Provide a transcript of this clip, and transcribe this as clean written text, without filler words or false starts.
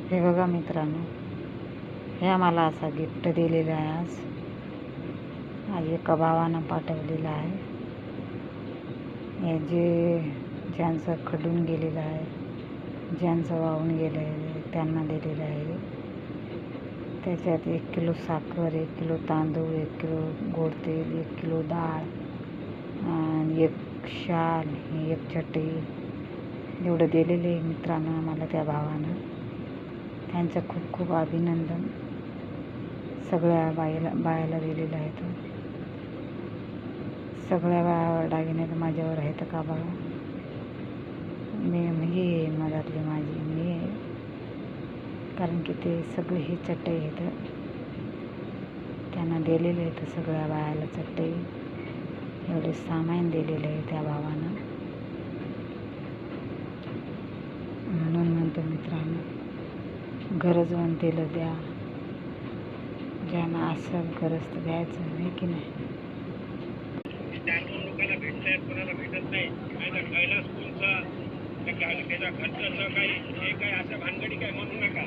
हे बघा मित्रांनो, हे आम्हाला असा गिफ्ट दिलेला आहे आज एका भावानं पाठवलेलं आहे. हे ज्यांचं खडून गेलेलं आहे, ज्यांचं वाहून गेलं आहे त्यांना दिलेलं आहे. त्याच्यात 1 किलो साखर, 1 किलो तांदूळ, 1 किलो गोड तेल, 1 किलो डाळ, 1 शाल, 1 चटई एवढं दिलेलं आहे मित्रांनो आम्हाला त्या भावानं. त्यांचं खूप खूप अभिनंदन. सगळ्या बायाला दिलेलं आहे. तो सगळ्या बाया दागिने तर माझ्यावर आहेत का बघा. मी आहे मधातली माझी मी आहे, कारण की ते सगळे हे चटई आहेत त्यांना दिलेले आहेत. सगळ्या बायाला चटई एवढे सामान दिलेले आहे त्या भावानं. म्हणून म्हणतो मित्रांनो, गरजवंतीला द्या, ज्यांना असं गरज तर द्यायचं नाही की नाही. लोकांना भेटतायत, कोणाला भेटत नाही. खायला स्कूलचा त्याचा खर्चाचं काही हे काय असं भानगडी काय म्हणू नका.